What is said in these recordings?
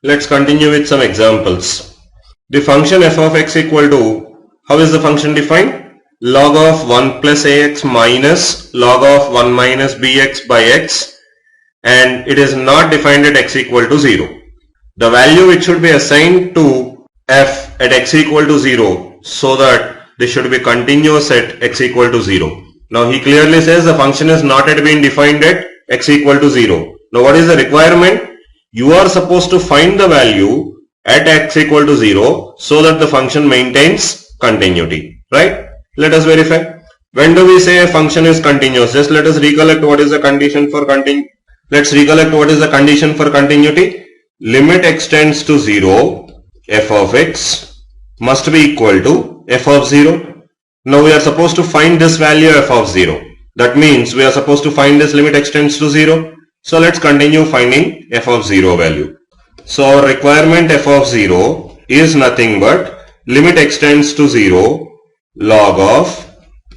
Let's continue with some examples. The function f of x equal to, how is the function defined? Log of 1 plus ax minus log of 1 minus bx by x, and it is not defined at x equal to 0. The value which should be assigned to f at x equal to 0 so that this should be continuous at x equal to 0. Now he clearly says the function is not yet been defined at x equal to 0. Now what is the requirement? You are supposed to find the value at x equal to 0 so that the function maintains continuity, right? Let us verify. When do we say a function is continuous? Just let us recollect what is the condition for continuity. Let's recollect what is the condition for continuity. Limit x tends to 0, f of x must be equal to f of 0. Now we are supposed to find this value f of 0. That means we are supposed to find this limit x tends to 0. So let's continue finding f of 0 value. So our requirement f of 0 is nothing but limit x tends to 0 log of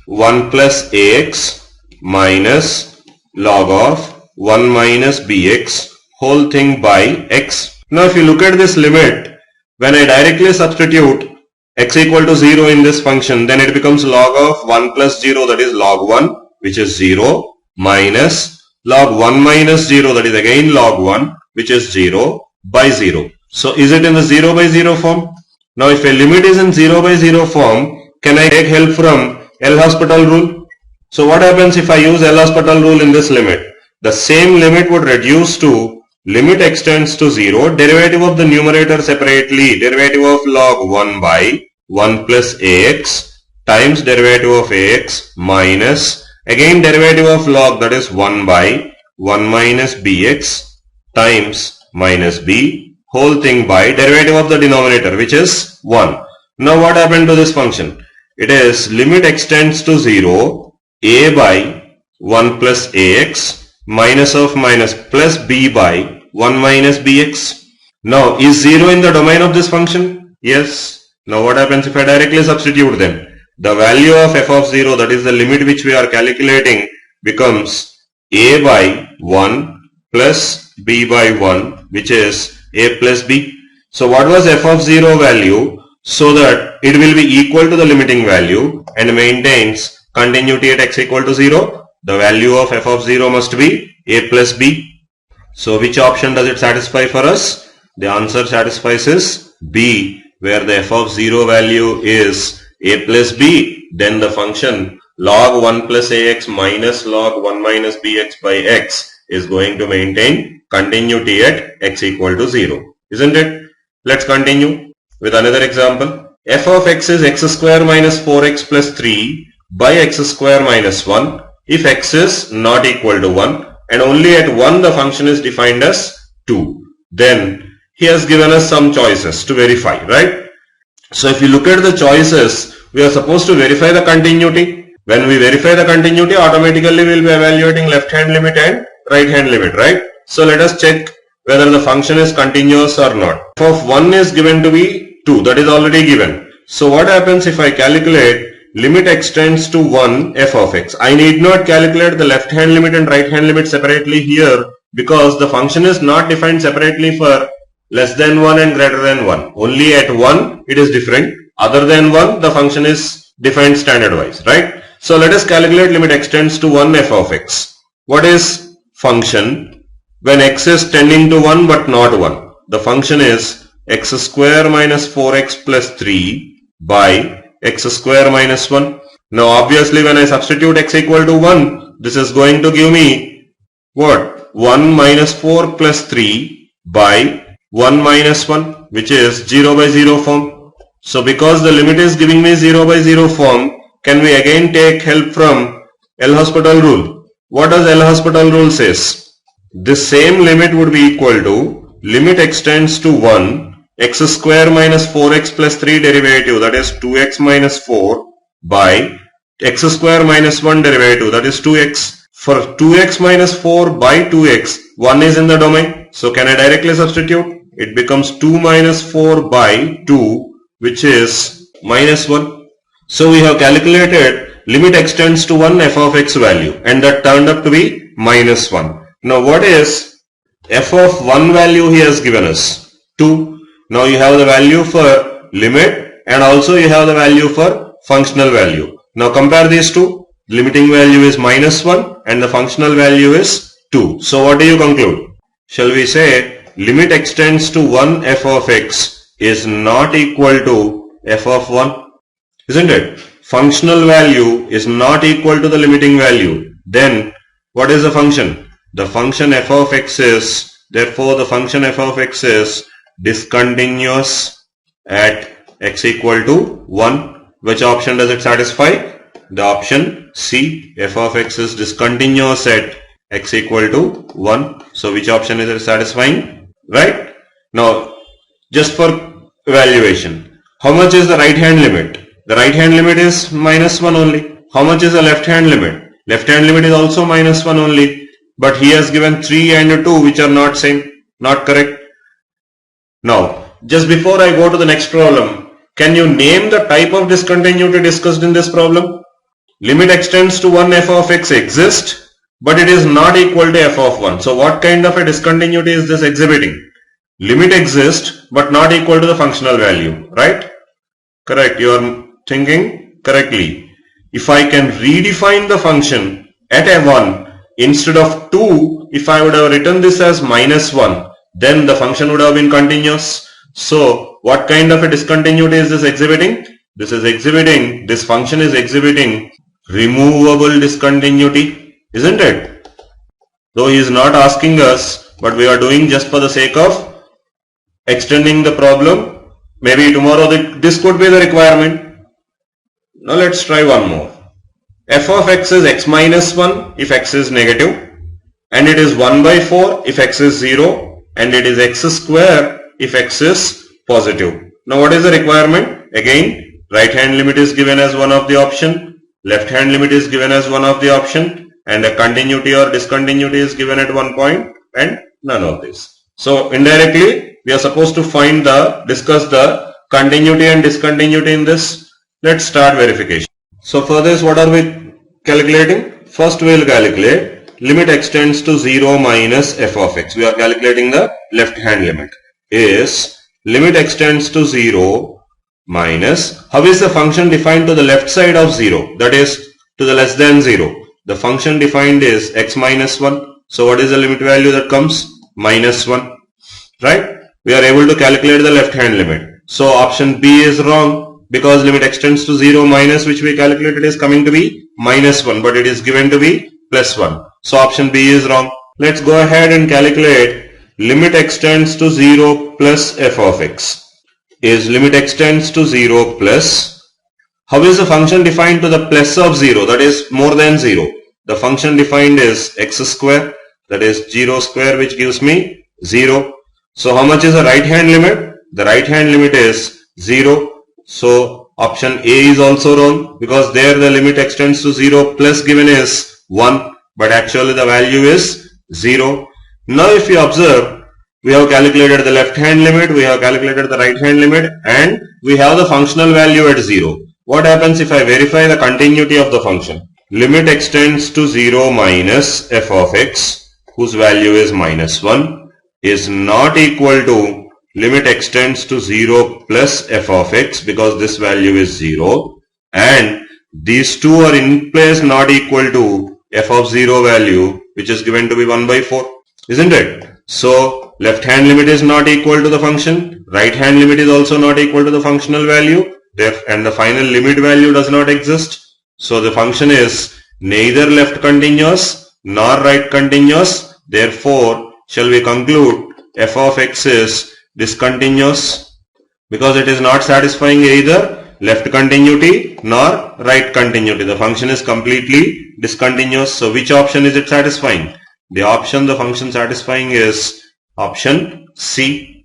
1 plus ax minus log of 1 minus bx whole thing by x. Now if you look at this limit, when I directly substitute x equal to 0 in this function, then it becomes log of 1 plus 0, that is log 1, which is 0, minus log 1 minus 0, that is again log 1, which is 0, by 0. So is it in the 0 by 0 form? Now if a limit is in 0 by 0 form, can I take help from L'Hospital rule? So what happens if I use L'Hospital rule in this limit? The same limit would reduce to limit x tends to 0, derivative of the numerator separately, derivative of log 1 by 1 plus ax times derivative of ax minus again derivative of log, that is 1 by 1 minus bx times minus b whole thing by derivative of the denominator, which is 1. Now what happened to this function? It is limit x tends to 0, a by 1 plus ax minus of minus plus b by 1 minus bx. Now is 0 in the domain of this function? Yes. Now what happens if I directly substitute them? The value of f of 0, that is the limit which we are calculating, becomes a by 1 plus b by 1, which is a plus b. So what was f of 0 value? So that it will be equal to the limiting value and maintains continuity at x equal to 0. The value of f of 0 must be a plus b. So which option does it satisfy for us? The answer satisfies is B, where the f of 0 value is a plus b. Then the function log 1 plus ax minus log 1 minus bx by x is going to maintain continuity at x equal to 0. Isn't it? Let's continue with another example. F of x is x square minus 4x plus 3 by x square minus 1 if x is not equal to 1 and only at 1 the function is defined as 2. Then he has given us some choices to verify, right? So if you look at the choices, we are supposed to verify the continuity. When we verify the continuity, automatically we will be evaluating left hand limit and right hand limit, right? So let us check whether the function is continuous or not. F of 1 is given to be 2, that is already given. So what happens if I calculate limit x tends to 1 f of x? I need not calculate the left hand limit and right hand limit separately here because the function is not defined separately for less than 1 and greater than 1. Only at 1 it is different. Other than 1 the function is defined standard wise, right? So let us calculate limit x tends to 1 f of x. What is function when x is tending to 1 but not 1? The function is x square minus 4x plus 3 by x square minus 1. Now obviously when I substitute x equal to 1, this is going to give me what? 1 minus 4 plus 3 by 1 minus 1, which is 0 by 0 form. So because the limit is giving me 0 by 0 form, can we again take help from L'Hospital rule? What does L'Hospital rule says? This same limit would be equal to limit x tends to 1 x square minus 4x plus 3 derivative, that is 2x minus 4 by x square minus 1 derivative, that is 2x. For 2x minus 4 by 2x, 1 is in the domain. So can I directly substitute? It becomes 2 minus 4 by 2, which is minus 1. So we have calculated limit x tends to 1 f of x value and that turned up to be minus 1. Now what is f of 1 value he has given us? 2. Now you have the value for limit and also you have the value for functional value. Now compare these two. Limiting value is -1 and the functional value is 2. So what do you conclude? Shall we say limit extends to 1 f of x is not equal to f of 1? Isn't it? Functional value is not equal to the limiting value. Then what is the function? The function f of x is, therefore the function f of x is discontinuous at x equal to 1. Which option does it satisfy? The option C, f of x is discontinuous at x equal to 1. So which option is it satisfying? Right? Now just for evaluation, how much is the right hand limit? The right hand limit is -1 only. How much is the left hand limit? Left hand limit is also -1 only. But he has given 3 and 2 which are not same, not correct. Now just before I go to the next problem, can you name the type of discontinuity discussed in this problem? Limit extends to 1 f of x exists, but it is not equal to f of 1. So what kind of a discontinuity is this exhibiting? Limit exists, but not equal to the functional value, right? Correct, you are thinking correctly. If I can redefine the function at a 1 instead of 2, if I would have written this as -1, then the function would have been continuous. So what kind of a discontinuity is this exhibiting? This is exhibiting, this function is exhibiting removable discontinuity, isn't it? Though he is not asking us, but we are doing just for the sake of extending the problem. Maybe tomorrow this could be the requirement. Now let's try one more. F of x is x minus 1 if x is negative, and it is 1 by 4 if x is 0, and it is x square if x is positive. Now what is the requirement? Again, right hand limit is given as one of the option, left hand limit is given as one of the option, and a continuity or discontinuity is given at one point, and none of this. So indirectly we are supposed to discuss the continuity and discontinuity in this. Let's start verification. So for this, what are we calculating? First we will calculate limit extends to 0 minus f of x. We are calculating the left hand limit. Is limit extends to 0 minus, how is the function defined to the left side of 0? That is to the less than 0. The function defined is x minus 1. So what is the limit value that comes? -1. Right? We are able to calculate the left hand limit. So option B is wrong, because limit extends to 0 minus, which we calculated, is coming to be -1, but it is given to be +1. So option B is wrong. Let's go ahead and calculate limit extends to 0 plus f of x. Is limit extends to 0 plus, how is the function defined to the plus of 0, that is more than 0? The function defined is x square, that is 0 square, which gives me 0. So how much is the right hand limit? The right hand limit is 0. So option A is also wrong, because there the limit extends to 0 plus given is 1, but actually the value is 0. Now if you observe, we have calculated the left hand limit, we have calculated the right hand limit, and we have the functional value at 0. What happens if I verify the continuity of the function? Limit extends to 0 minus f of x, whose value is -1, is not equal to limit extends to 0 plus f of x, because this value is 0, and these two are in place not equal to f of 0 value, which is given to be 1 by 4, isn't it? So left hand limit is not equal to the function, right hand limit is also not equal to the functional value, and the final limit value does not exist. So the function is neither left continuous nor right continuous. Therefore, shall we conclude f of x is discontinuous, because it is not satisfying either left continuity nor right continuity. The function is completely discontinuous. So which option is it satisfying? The option the function satisfying is option C.